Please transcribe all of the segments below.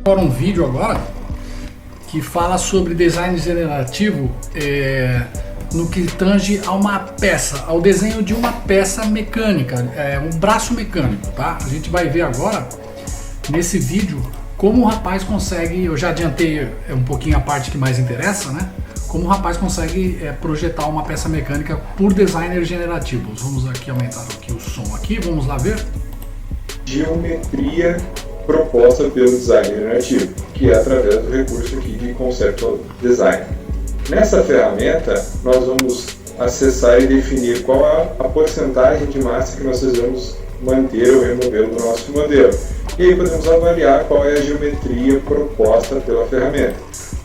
Agora um vídeo agora que fala sobre design generativo no que tange a uma peça, ao desenho de uma peça mecânica, um braço mecânico, tá? A gente vai ver agora nesse vídeo como o rapaz consegue, eu já adiantei um pouquinho a parte que mais interessa, né? Como o rapaz consegue projetar uma peça mecânica por designer generativos. Vamos aqui aumentar aqui o som aqui, vamos lá ver. Geometria proposta pelo design generativo, que é através do recurso aqui de Conceptual Design. Nessa ferramenta, nós vamos acessar e definir qual é a porcentagem de massa que nós precisamos manter ou remover do nosso modelo. E aí podemos avaliar qual é a geometria proposta pela ferramenta.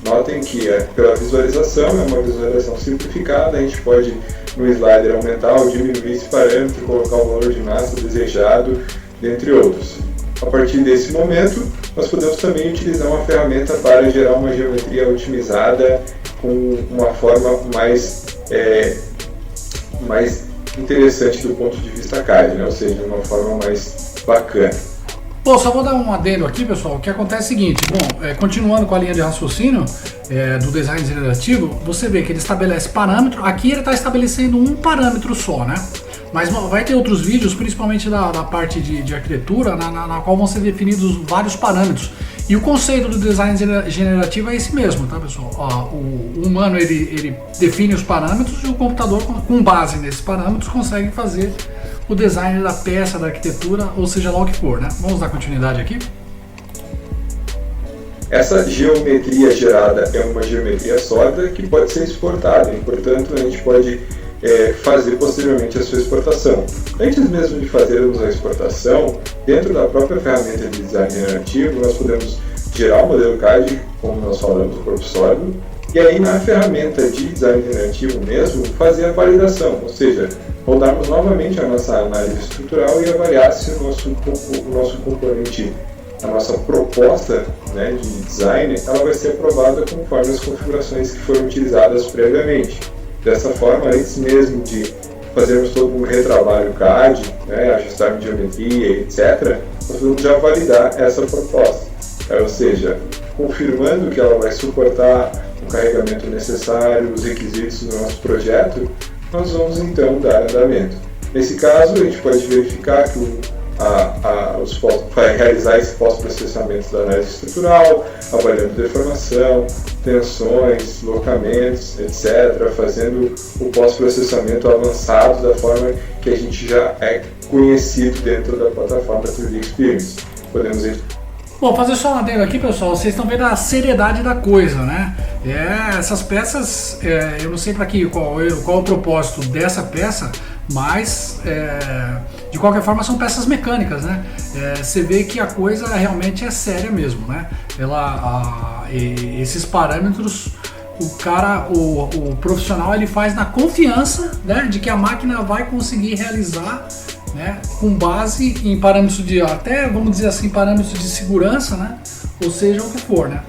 Notem que pela visualização, é uma visualização simplificada, a gente pode no slider aumentar ou diminuir esse parâmetro, colocar o valor de massa desejado, dentre outros. A partir desse momento, nós podemos também utilizar uma ferramenta para gerar uma geometria otimizada com uma forma mais interessante do ponto de vista CAD, né? Ou seja, uma forma mais bacana. Bom, só vou dar um adendo aqui, pessoal. O que acontece é o seguinte, continuando com a linha de raciocínio do design generativo, você vê que ele estabelece parâmetro, aqui ele está estabelecendo um parâmetro só, né? Mas vai ter outros vídeos, principalmente da parte de arquitetura, na qual vão ser definidos vários parâmetros. E o conceito do design generativo é esse mesmo, tá, pessoal? O humano ele define os parâmetros e o computador, com base nesses parâmetros, consegue fazer o design da peça, da arquitetura, ou seja lá o que for, né? Vamos dar continuidade aqui. Essa geometria gerada é uma geometria sólida que pode ser exportada, e, portanto, a gente pode fazer posteriormente a sua exportação. Antes mesmo de fazermos a exportação, dentro da própria ferramenta de design generativo, nós podemos gerar o modelo CAD, como nós falamos, do corpo sólido, e aí na ferramenta de design generativo mesmo, fazer a validação, ou seja, rodarmos novamente a nossa análise estrutural e avaliar se o nosso componente, a nossa proposta, né, de design, ela vai ser aprovada conforme as configurações que foram utilizadas previamente. Dessa forma, antes mesmo de fazermos todo um retrabalho CAD, né, ajustar geometria, etc., nós vamos já validar essa proposta. Ou seja, confirmando que ela vai suportar o carregamento necessário, os requisitos do nosso projeto, nós vamos então dar andamento. Nesse caso, a gente pode verificar que vai realizar esse pós-processamento da análise estrutural, avaliando deformação, tensões, locamentos, etc., fazendo o pós-processamento avançado da forma que a gente já é conhecido dentro da plataforma 3D Experience. Podemos ir. Bom, fazer só um adendo aqui, pessoal, vocês estão vendo a seriedade da coisa, né? Essas peças, eu não sei para qual é o propósito dessa peça, mas de qualquer forma são peças mecânicas, né? Você vê que a coisa realmente é séria mesmo, né? Esses parâmetros, o profissional ele faz na confiança, né, de que a máquina vai conseguir realizar, né, com base em parâmetros até vamos dizer assim, parâmetros de segurança, né? Ou seja, o que for, né?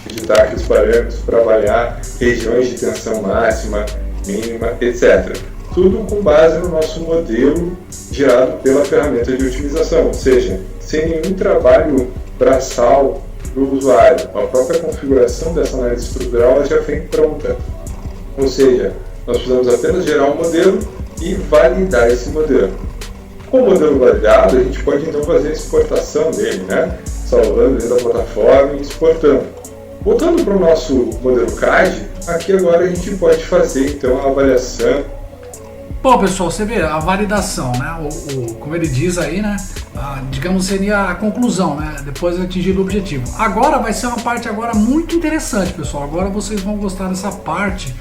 Digitar aqui os parâmetros para avaliar regiões de tensão máxima, mínima, etc. Tudo com base no nosso modelo gerado pela ferramenta de otimização, ou seja, sem nenhum trabalho braçal do usuário. A própria configuração dessa análise estrutural já vem pronta. Ou seja, nós precisamos apenas gerar um modelo e validar esse modelo. Com o modelo validado, a gente pode então fazer a exportação dele, né? Salvando dentro da plataforma e exportando. Voltando para o nosso modelo CAD, aqui agora a gente pode fazer então a avaliação. Bom, pessoal, você vê a validação, né? Como ele diz aí, né? Digamos, seria a conclusão, né? Depois de atingir o objetivo. Agora vai ser uma parte agora muito interessante, pessoal. Agora vocês vão gostar dessa parte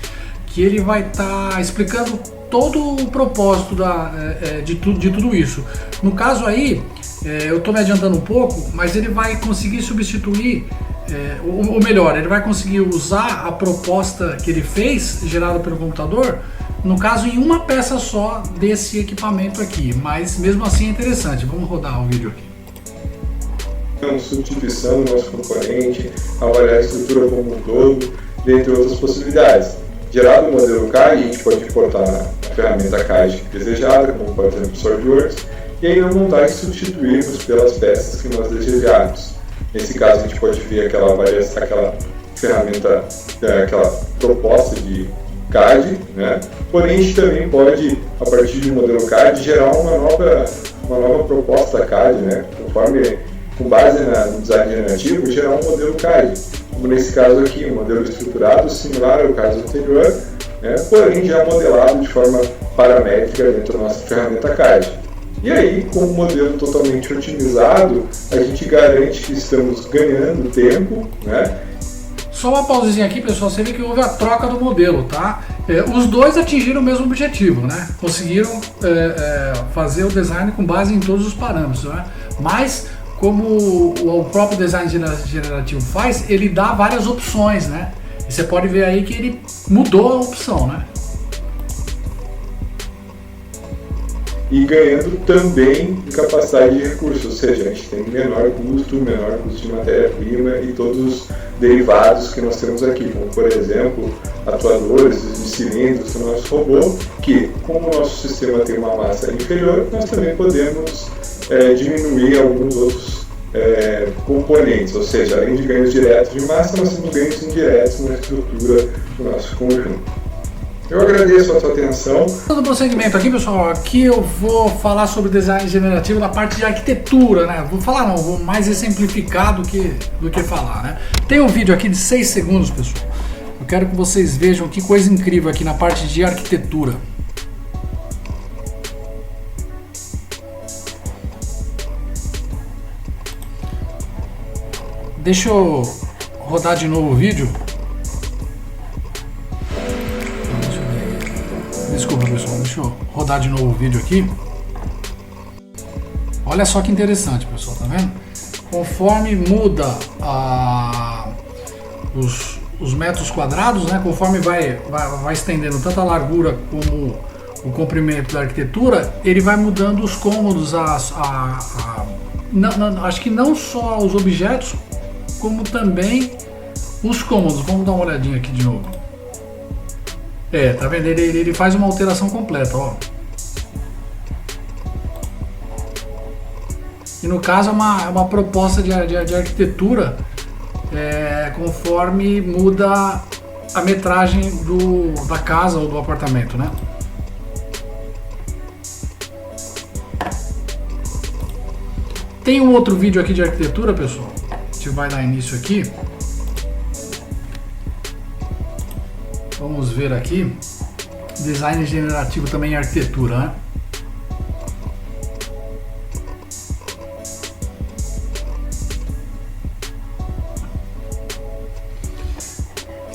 que ele vai estar explicando todo o propósito de tudo isso. No caso aí, eu estou me adiantando um pouco, mas ele vai conseguir substituir, ou melhor, ele vai conseguir usar a proposta que ele fez, gerada pelo computador, no caso em uma peça só desse equipamento aqui, mas mesmo assim é interessante. Vamos rodar o vídeo aqui. Substituição do nosso componente, avaliar a estrutura como um todo, dentre outras possibilidades. Gerado o modelo CAD, a gente pode importar a ferramenta CAD desejada, como por exemplo SolidWorks, e aí na montagem substituirmos pelas peças que nós desejamos. Nesse caso a gente pode ver aquela ferramenta, aquela proposta de CAD, né? Porém a gente também pode, a partir de um modelo CAD, gerar uma nova proposta CAD, né? Com base no design generativo, gerar um modelo CAD. Como nesse caso aqui, um modelo estruturado similar ao caso anterior, né? Porém já modelado de forma paramétrica dentro da nossa ferramenta CAD. E aí, com o modelo totalmente otimizado, a gente garante que estamos ganhando tempo, né? Só uma pausinha aqui, pessoal, você vê que houve a troca do modelo, tá? Os dois atingiram o mesmo objetivo, né? Conseguiram fazer o design com base em todos os parâmetros, né? Mas, como o próprio design generativo faz, ele dá várias opções, né? E você pode ver aí que ele mudou a opção, né? E ganhando também em capacidade de recursos, ou seja, a gente tem menor custo de matéria-prima e todos os derivados que nós temos aqui, como por exemplo, atuadores e cilindros do nosso robô, que como o nosso sistema tem uma massa inferior, nós também podemos diminuir alguns outros componentes, ou seja, além de ganhos diretos de massa, nós temos ganhos indiretos na estrutura do nosso conjunto. Eu agradeço a sua atenção. Todo prosseguimento aqui, pessoal, aqui eu vou falar sobre design generativo na parte de arquitetura, né? Vou mais exemplificar do que falar, né? Tem um vídeo aqui de 6 segundos, pessoal. Eu quero que vocês vejam que coisa incrível aqui na parte de arquitetura. Deixa eu rodar de novo o vídeo. Desculpa, pessoal, deixa eu rodar de novo o vídeo aqui. Olha só que interessante, pessoal, tá vendo? Conforme muda os metros quadrados, né? Conforme vai estendendo tanto a largura como o comprimento da arquitetura, ele vai mudando os cômodos, acho que não só os objetos, como também os cômodos. Vamos dar uma olhadinha aqui de novo. Tá vendo? Ele faz uma alteração completa, ó. E no caso é uma proposta de arquitetura conforme muda a metragem da casa ou do apartamento, né? Tem um outro vídeo aqui de arquitetura, pessoal. A gente vai dar início aqui. Vamos ver aqui, design generativo também em arquitetura, né?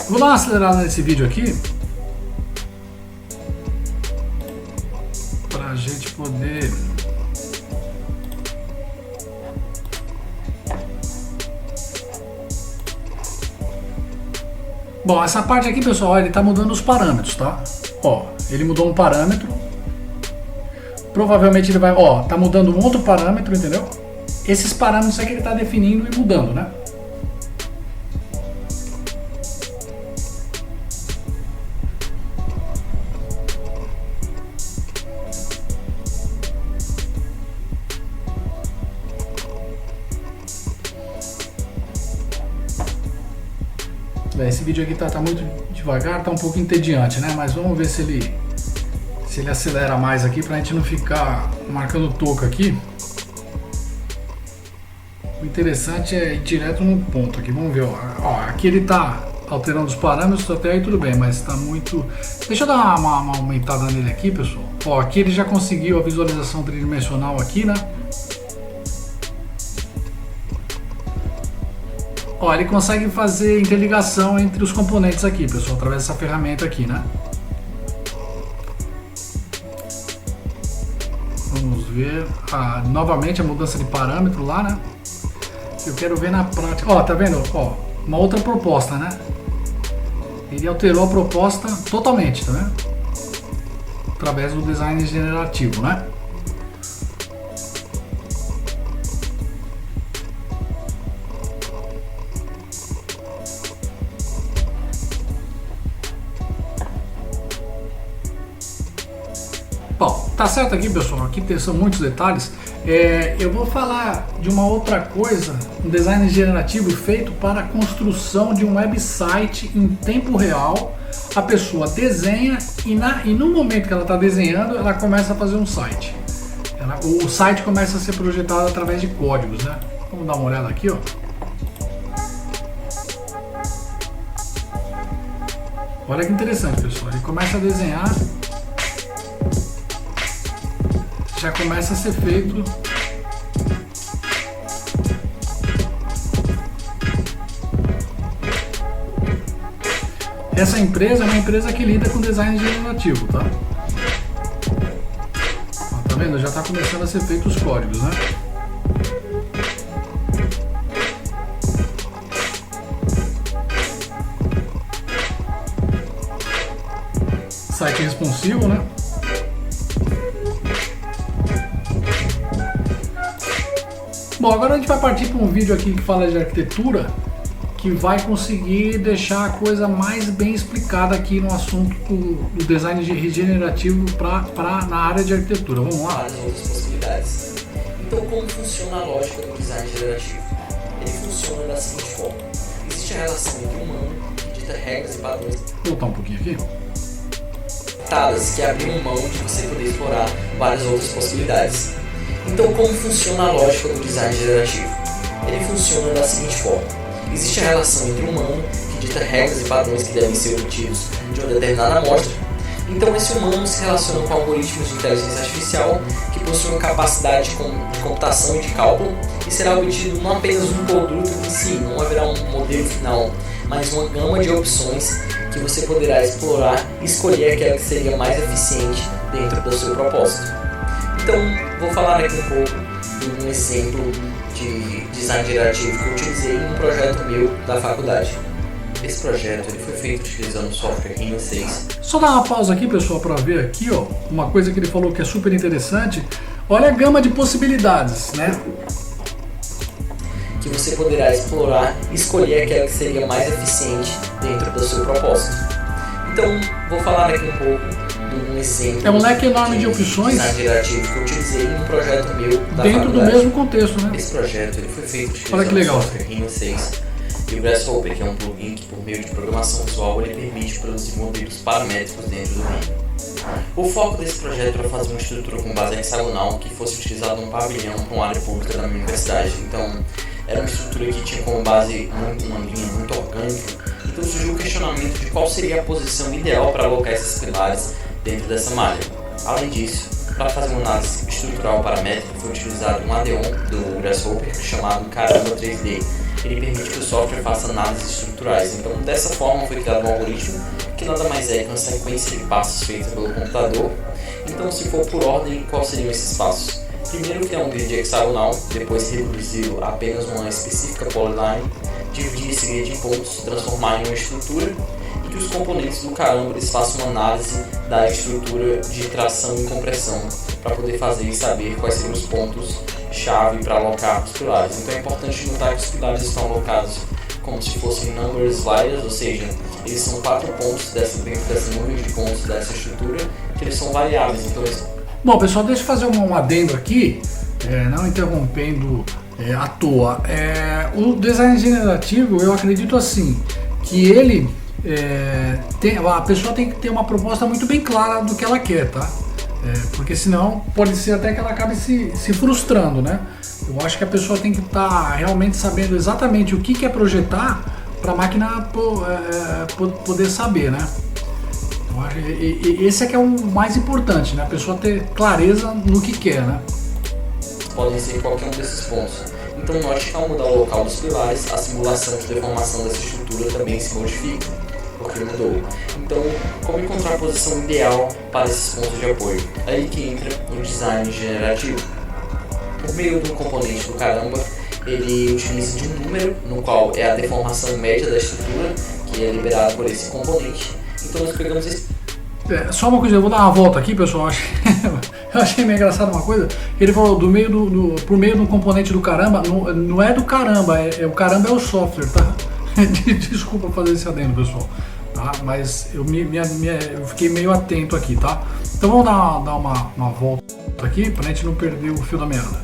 Vou dar uma acelerada nesse vídeo aqui, para a gente poder... Bom, essa parte aqui, pessoal, ele está mudando os parâmetros, tá? Ó, ele mudou um parâmetro. Provavelmente ele vai... Ó, tá mudando um outro parâmetro, entendeu? Esses parâmetros aqui ele está definindo e mudando, né? Esse vídeo aqui tá muito devagar, tá um pouco entediante, né? Mas vamos ver se ele acelera mais aqui pra gente não ficar marcando toco aqui. O interessante é ir direto no ponto aqui, vamos ver, ó, aqui ele tá alterando os parâmetros, até aí tudo bem, mas tá muito... Deixa eu dar uma aumentada nele aqui, pessoal. Ó, aqui ele já conseguiu a visualização tridimensional aqui, né? Ó, ele consegue fazer interligação entre os componentes aqui, pessoal, através dessa ferramenta aqui, né? Vamos ver novamente a mudança de parâmetro lá, né? Eu quero ver na prática. Ó, tá vendo? Ó, uma outra proposta, né? Ele alterou a proposta totalmente, tá vendo? Através do design generativo, né? Bom, Tá certo aqui, pessoal, aqui são muitos detalhes. Eu vou falar de uma outra coisa, um design generativo feito para a construção de um website em tempo real. A pessoa desenha e no momento que ela está desenhando, ela começa a fazer um site. O site começa a ser projetado através de códigos, né? Vamos dar uma olhada aqui, ó. Olha que interessante, pessoal. Ele começa a desenhar, já começa a ser feito essa empresa é uma empresa que lida com design generativo, tá? Ó, tá vendo? Já está começando a ser feito os códigos, né? Site responsivo, né? Bom, agora a gente vai partir para um vídeo aqui que fala de arquitetura, que vai conseguir deixar a coisa mais bem explicada aqui no assunto do design regenerativo na área de arquitetura. Vamos lá? Várias outras possibilidades. Então, como funciona a lógica do design generativo? Ele funciona da seguinte forma: existe a relação entre o humano, que dita regras e padrões. Vou voltar um pouquinho aqui. Que abriram mão de você poder explorar várias outras possibilidades. Então, como funciona a lógica do design generativo? Ele funciona da seguinte forma: existe a relação entre o humano, que dita regras e padrões que devem ser obtidos de uma determinada amostra. Então, esse humano se relaciona com algoritmos de inteligência artificial que possuem capacidade de computação e de cálculo, e será obtido não apenas um produto em si, não haverá um modelo final, mas uma gama de opções que você poderá explorar e escolher aquela que seria mais eficiente dentro do seu propósito. Então, vou falar aqui um pouco de um exemplo de design generativo que eu utilizei em um projeto meu da faculdade. Esse projeto ele foi feito utilizando o software Rhino 6. Só dar uma pausa aqui, pessoal, para ver aqui, ó, uma coisa que ele falou que é super interessante. Olha a gama de possibilidades, né? Que você poderá explorar e escolher aquela que seria mais eficiente dentro do seu propósito. Então, vou falar aqui um pouco de um exemplo. É um leque enorme de opções design generativo que eu utilizei em um projeto meu da dentro faculdade. do mesmo contexto, né? Esse projeto ele foi feito Olha que utilizando legal. o software Rhino 6 e o Grasshopper, que é um plugin que, por meio de programação visual, ele permite produzir modelos paramétricos dentro do Rhino. O foco desse projeto era fazer uma estrutura com base hexagonal que fosse utilizada num pavilhão para uma área pública da minha universidade. Então, era uma estrutura que tinha como base uma linha muito orgânica. Então surgiu o questionamento de qual seria a posição ideal para alocar esses pilares dentro dessa malha. Além disso, para fazer uma análise estrutural paramétrica, foi utilizado um add-on do Grasshopper chamado Caramba 3D. Ele permite que o software faça análises estruturais. Então, dessa forma, foi criado um algoritmo que nada mais é que uma sequência de passos feita pelo computador. Então, se for por ordem, quais seriam esses passos? Primeiro, criar um grid hexagonal, depois reduzi-lo a apenas uma específica polyline, dividir esse grid em pontos, transformar em uma estrutura e que os componentes do Caramba eles façam uma análise da estrutura de tração e compressão para poder fazer e saber quais seriam os pontos-chave para alocar os pilares. Então é importante notar que os pilares estão alocados como se fossem numbers sliders, ou seja, eles são 4 pontos dentro desse número de pontos dessa estrutura que eles são variáveis. Então, Bom, pessoal, deixa eu fazer um adendo aqui, não interrompendo à toa. O design generativo, eu acredito assim, que ele a pessoa tem que ter uma proposta muito bem clara do que ela quer, tá? Porque senão pode ser até que ela acabe se frustrando, né? Eu acho que a pessoa tem que estar realmente sabendo exatamente o que quer projetar para a máquina poder saber, né? Eu acho, esse é que é o mais importante, né? A pessoa ter clareza no que quer, né? Podem ser qualquer um desses pontos. Então note que ao mudar o local dos pilares, a simulação de deformação dessa estrutura também se modifica, porque mudou. Então, como encontrar a posição ideal para esses pontos de apoio? Aí que entra o design generativo. Por meio do componente do Caramba, ele utiliza de um número, no qual é a deformação média da estrutura, que é liberada por esse componente. Então nós pegamos esse... Só uma coisa, eu vou dar uma volta aqui, pessoal. Eu achei meio engraçado uma coisa. Ele falou por meio do componente do Caramba. Não é do Caramba, o Caramba é o software, tá? Desculpa fazer esse adendo, pessoal. tá? Mas eu fiquei meio atento aqui, tá? Então vamos dar uma volta aqui pra gente não perder o fio da meada.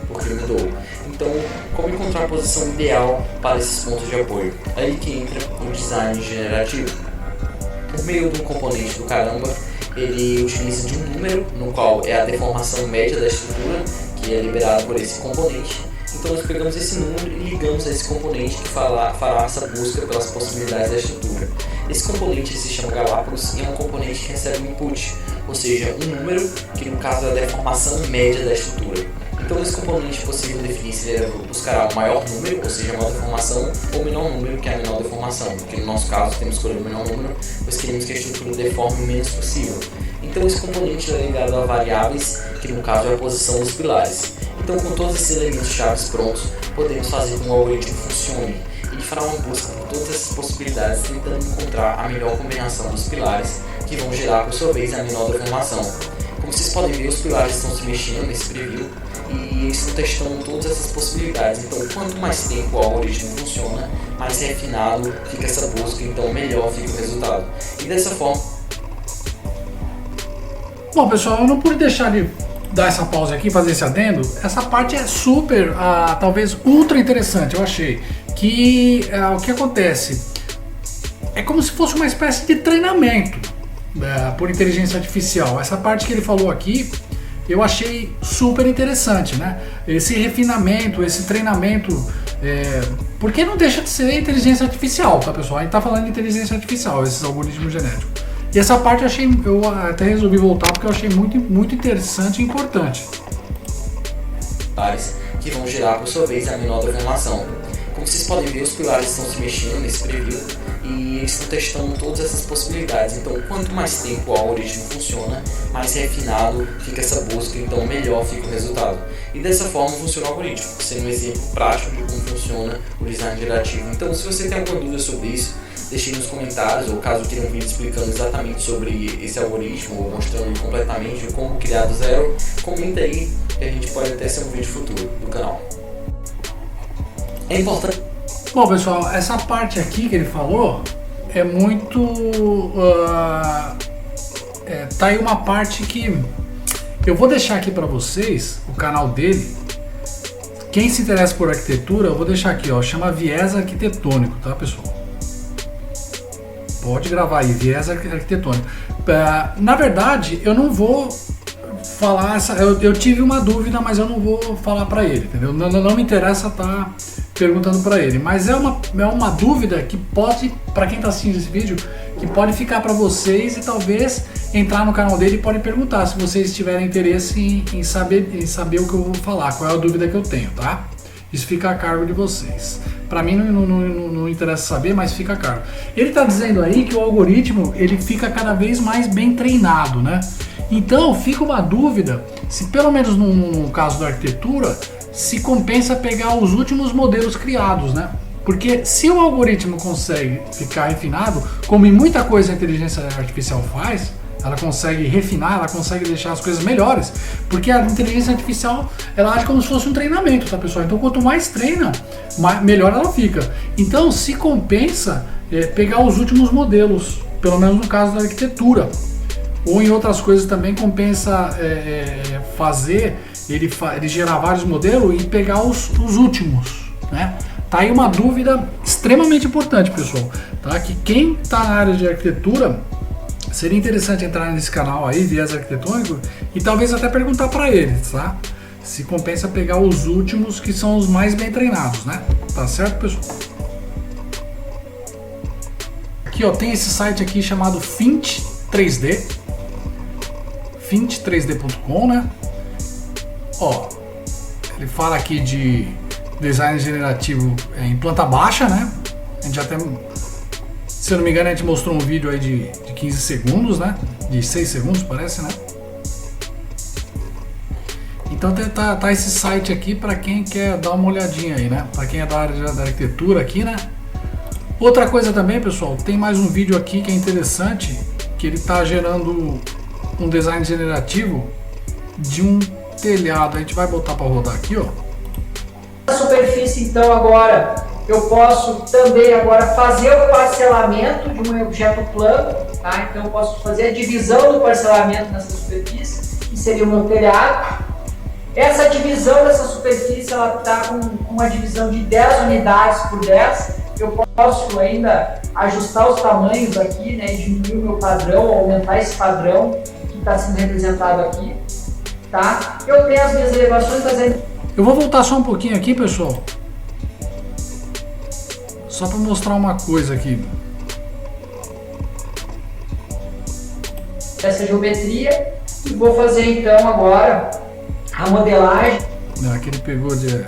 Porque mudou. Então, como encontrar a posição ideal para esses pontos de apoio? Aí que entra o design generativo. Por meio de um componente do Caramba, ele utiliza de um número, no qual é a deformação média da estrutura, que é liberada por esse componente. Então nós pegamos esse número e ligamos a esse componente que fará essa busca pelas possibilidades da estrutura. Esse componente se chama Galápagos e é um componente que recebe um input, ou seja, um número que no caso é a deformação média da estrutura. Então esse componente é possível definir se ele buscará o maior número, ou seja, a maior deformação, ou o menor número, que é a menor deformação, porque no nosso caso temos que escolher o menor número, pois queremos que a estrutura deforme o menos possível. Então esse componente é ligado a variáveis, que no caso é a posição dos pilares. Então com todos esses elementos chaves prontos, podemos fazer com que o algoritmo funcione. Ele fará uma busca por todas essas possibilidades, tentando encontrar a melhor combinação dos pilares, que vão gerar por sua vez a menor deformação. Como vocês podem ver, os pilares estão se mexendo nesse preview, e eles estão testando todas essas possibilidades. Então quanto mais tempo o algoritmo funciona, mais refinado fica essa busca, então melhor fica o resultado. E dessa forma... Bom pessoal, eu não pude deixar de dar essa pausa aqui, fazer esse adendo. Essa parte é super, talvez ultra interessante, eu achei. Que o que acontece é como se fosse uma espécie de treinamento por inteligência artificial. Essa parte que ele falou aqui, eu achei super interessante, né? Esse refinamento, esse treinamento, porque não deixa de ser inteligência artificial, tá pessoal? A gente tá falando de inteligência artificial, esses algoritmos genéticos. E essa parte eu até resolvi voltar porque eu achei muito interessante e importante. Que vão gerar por sua vez a menor deformação. Como vocês podem ver, os pilares estão se mexendo nesse preview e eles estão testando todas essas possibilidades. Então quanto mais tempo o algoritmo funciona, mais refinado fica essa busca, então melhor fica o resultado. E dessa forma funciona o algoritmo, sendo um exemplo prático de como funciona o design gerativo. Então se você tem alguma dúvida sobre isso, deixe nos comentários, ou caso queira um vídeo explicando exatamente sobre esse algoritmo, ou mostrando completamente como criar do zero, comenta aí que a gente pode até ser um vídeo futuro do canal. É importante. Bom pessoal, essa parte aqui que ele falou é muito... tá aí uma parte que eu vou deixar aqui para vocês, o canal dele. Quem se interessa por arquitetura, eu vou deixar aqui, ó, chama Viés Arquitetônico, tá pessoal? Pode gravar aí, Viés Arquitetônico. Na verdade, eu não vou falar eu tive uma dúvida, mas eu não vou falar para ele, entendeu? Não me interessa estar perguntando para ele, mas é uma dúvida que pode, para quem está assistindo esse vídeo, que pode ficar para vocês e talvez entrar no canal dele e pode perguntar se vocês tiverem interesse em saber o que eu vou falar, qual é a dúvida que eu tenho, tá? Isso fica a cargo de vocês. Para mim não interessa saber, mas fica a cargo. Ele está dizendo aí que o algoritmo ele fica cada vez mais bem treinado, né? Então fica uma dúvida se pelo menos no caso da arquitetura se compensa pegar os últimos modelos criados, né? Porque se o algoritmo consegue ficar refinado, como em muita coisa a inteligência artificial faz, ela consegue refinar, ela consegue deixar as coisas melhores, porque a inteligência artificial ela age como se fosse um treinamento, tá pessoal? Então quanto mais treina, melhor ela fica. Então se compensa pegar os últimos modelos, pelo menos no caso da arquitetura, ou em outras coisas também compensa fazer ele gerar vários modelos e pegar os últimos, né? Tá aí uma dúvida extremamente importante, pessoal, tá? Que quem tá na área de arquitetura seria interessante entrar nesse canal aí, Viés Arquitetônico, e talvez até perguntar para eles, tá? Se compensa pegar os últimos que são os mais bem treinados, né? Tá certo, pessoal? Aqui, ó, tem esse site aqui chamado Fint3D, fint3d.com, né? Ó, ele fala aqui de design generativo em planta baixa, né? A gente já tem, se eu não me engano, a gente mostrou um vídeo aí de 15 segundos, né? De 6 segundos, parece, né? Então tá esse site aqui para quem quer dar uma olhadinha aí, né? Para quem é da área da arquitetura aqui, né? Outra coisa também, pessoal, tem mais um vídeo aqui que é interessante, que ele tá gerando um design generativo de um telhado. A gente vai botar para rodar aqui, ó. A superfície então agora eu posso também agora fazer o parcelamento de um objeto plano, tá? Então eu posso fazer a divisão do parcelamento nessa superfície, que seria o meu telhado. Essa divisão dessa superfície, ela está com uma divisão de 10 unidades por 10. Eu posso ainda ajustar os tamanhos aqui, né, diminuir o meu padrão, aumentar esse padrão que está sendo representado aqui, tá? Eu tenho as minhas elevações, mas ainda... Eu vou voltar só um pouquinho aqui, pessoal. Só para mostrar uma coisa aqui. Essa geometria, e vou fazer então agora a modelagem. Aqui ele pegou de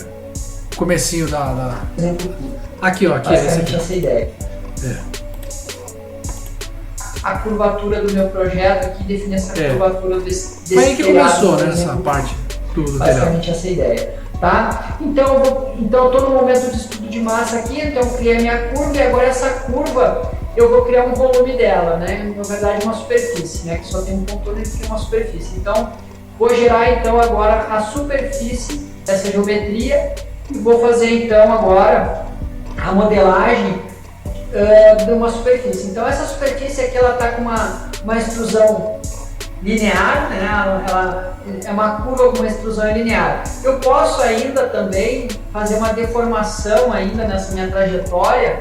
comecinho da... Aqui, ó, aqui, esse aqui. Essa ideia. A curvatura do meu projeto aqui define essa curvatura desse Foi aí que telhado, começou, né, exemplo, essa parte do telhado. Basicamente essa ideia, tá? Então eu estou no momento de estudo de massa aqui, então eu criei a minha curva e agora essa curva eu vou criar um volume dela, né? Na verdade uma superfície, né? Que só tem um contorno e tem uma superfície. Então vou gerar então agora a superfície dessa geometria e vou fazer então agora a modelagem de uma superfície. Então essa superfície aqui ela está com uma extrusão linear, né? Ela é uma curva com uma extrusão linear. Eu posso ainda também fazer uma deformação ainda nessa minha trajetória,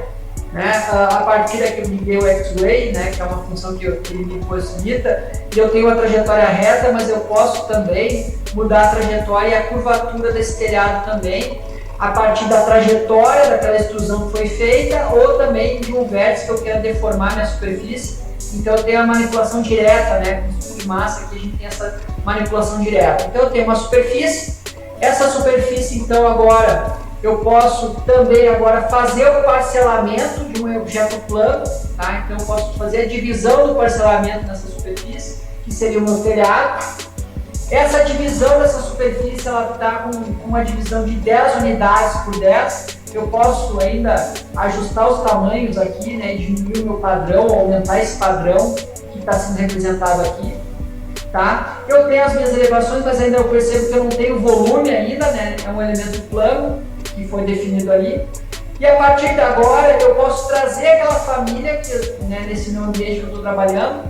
né? A partir daqui eu liguei o X-Ray, né? Que é uma função que ele me possibilita, e eu tenho uma trajetória reta, mas eu posso também mudar a trajetória e a curvatura desse telhado também, a partir da trajetória daquela extrusão que foi feita, ou também de um vértice que eu quero deformar minha superfície. Então eu tenho a manipulação direta, né? Com estudo de massa aqui a gente tem essa manipulação direta. Então eu tenho uma superfície, essa superfície então agora eu posso também agora fazer o parcelamento de um objeto plano, tá? Então eu posso fazer a divisão do parcelamento nessa superfície, que seria o meu telhado. Essa divisão dessa superfície, ela está com uma divisão de 10 unidades por 10. Eu posso ainda ajustar os tamanhos aqui, né, diminuir o meu padrão, aumentar esse padrão que está sendo representado aqui, tá? Eu tenho as minhas elevações, mas ainda eu percebo que eu não tenho volume ainda, né? É um elemento plano que foi definido ali. E a partir de agora eu posso trazer aquela família que, né, nesse meu ambiente que eu estou trabalhando,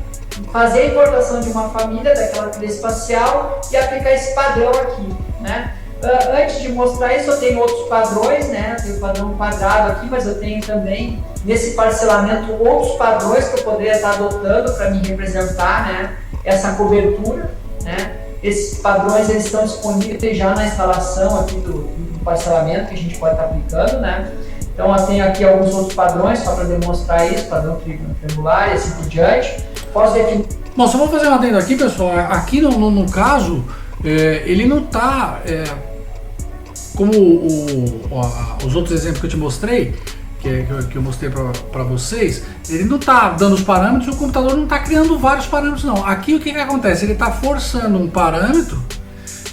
fazer a importação de uma família daquela trilha espacial e aplicar esse padrão aqui, né? Antes de mostrar isso, eu tenho outros padrões, né? Eu tenho o padrão quadrado aqui, mas eu tenho também nesse parcelamento outros padrões que eu poderia estar adotando para me representar, né, essa cobertura, né? Esses padrões eles estão disponíveis já na instalação aqui do parcelamento que a gente pode estar aplicando, né? Então eu tenho aqui alguns outros padrões só para demonstrar isso, padrão triangular e assim por diante. Posso definir. Bom, só vou fazer um adendo aqui, pessoal. Aqui no caso, ele não está como os outros exemplos que eu te mostrei, que eu mostrei para vocês, ele não está dando os parâmetros e o computador não está criando vários parâmetros, não. Aqui o que acontece? Ele está forçando um parâmetro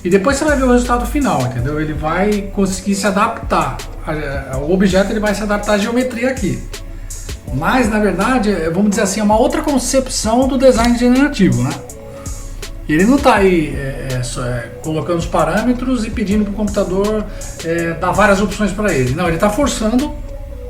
e depois você vai ver o resultado final, entendeu? Ele vai conseguir se adaptar. O objeto ele vai se adaptar à geometria aqui. Mas, na verdade, vamos dizer assim, é uma outra concepção do design generativo, né? Ele não está aí colocando os parâmetros e pedindo para o computador dar várias opções para ele. Não, ele está forçando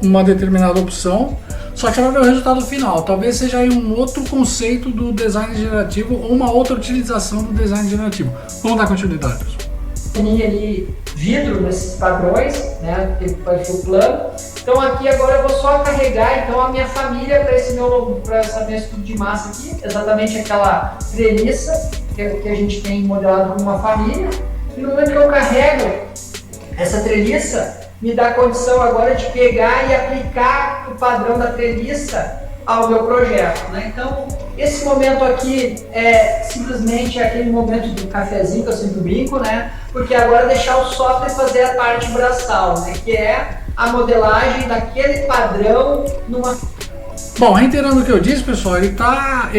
uma determinada opção, só que você vai ver o resultado final. Talvez seja aí um outro conceito do design generativo ou uma outra utilização do design generativo. Vamos dar continuidade, pessoal. Tem ali vidro nesses padrões, né? Tem perfil plano. Então aqui agora eu vou só carregar então a minha família para essa minha estudo de massa aqui, exatamente aquela treliça que a gente tem modelado como uma família. E no momento que eu carrego essa treliça, me dá a condição agora de pegar e aplicar o padrão da treliça ao meu projeto, né? Então esse momento aqui é simplesmente aquele momento do cafezinho que eu sempre brinco, né? Porque agora é deixar o software fazer a parte braçal, né? Que é a modelagem daquele padrão numa... Bom, reiterando o que eu disse, pessoal, ele tá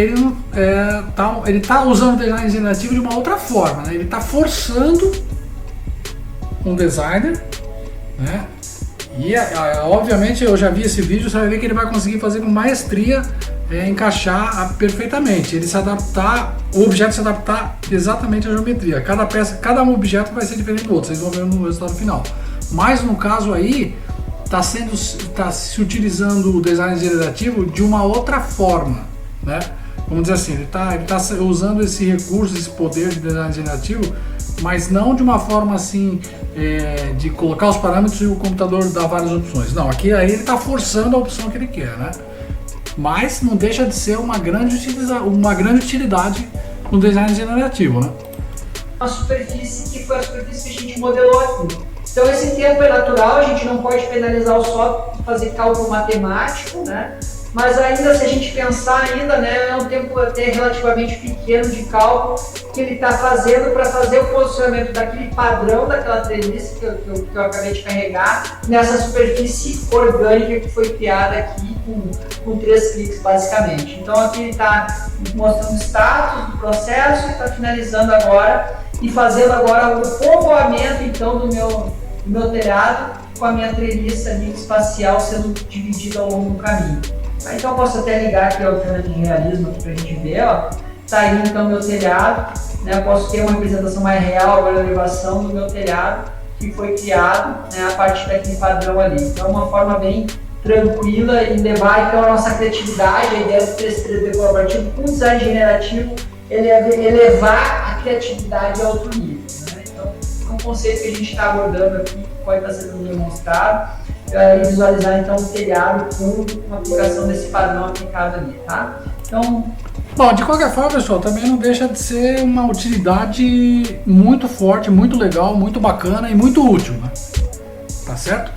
usando o design generativo de uma outra forma, né? Ele está forçando um designer, né? E obviamente eu já vi esse vídeo, você vai ver que ele vai conseguir fazer com maestria, encaixar perfeitamente, ele se adaptar, o objeto se adaptar exatamente à geometria. Cada peça, cada objeto vai ser diferente do outro, vocês vão ver no resultado final. Mas no caso aí, tá se utilizando o design generativo de uma outra forma, né? Vamos dizer assim, ele tá usando esse recurso, esse poder de design generativo, mas não de uma forma assim, de colocar os parâmetros e o computador dar várias opções. Não, aqui aí ele está forçando a opção que ele quer, né? Mas não deixa de ser uma grande utilidade no design generativo, né? Uma superfície que foi a superfície que a gente modelou aqui. Então esse tempo é natural, a gente não pode penalizar o software e fazer cálculo matemático, né? Mas ainda, se a gente pensar ainda, né, é um tempo até relativamente pequeno de cálculo que ele está fazendo para fazer o posicionamento daquele padrão, daquela treliça que eu acabei de carregar, nessa superfície orgânica que foi criada aqui com 3 cliques, basicamente. Então aqui ele está mostrando o status do processo e está finalizando agora e fazendo agora o povoamento, então, do meu telhado com a minha treliça ali espacial sendo dividida ao longo do caminho. Então eu posso até ligar aqui a alternativa de realismo para a gente ver, ó. Tá aí então meu telhado, né? Eu posso ter uma representação mais real agora da elevação do meu telhado que foi criado, né, a partir daquele padrão ali. Então é uma forma bem tranquila e levar então a nossa criatividade, a ideia do 3D colaborativo com o design generativo, elevar a criatividade a outro nível, né? Então é um conceito que a gente está abordando aqui, que pode estar sendo demonstrado. E visualizar então o telhado com uma aplicação desse padrão aplicado ali, tá? Então, bom, de qualquer forma, pessoal, também não deixa de ser uma utilidade muito forte, muito legal, muito bacana e muito útil, né? Tá certo?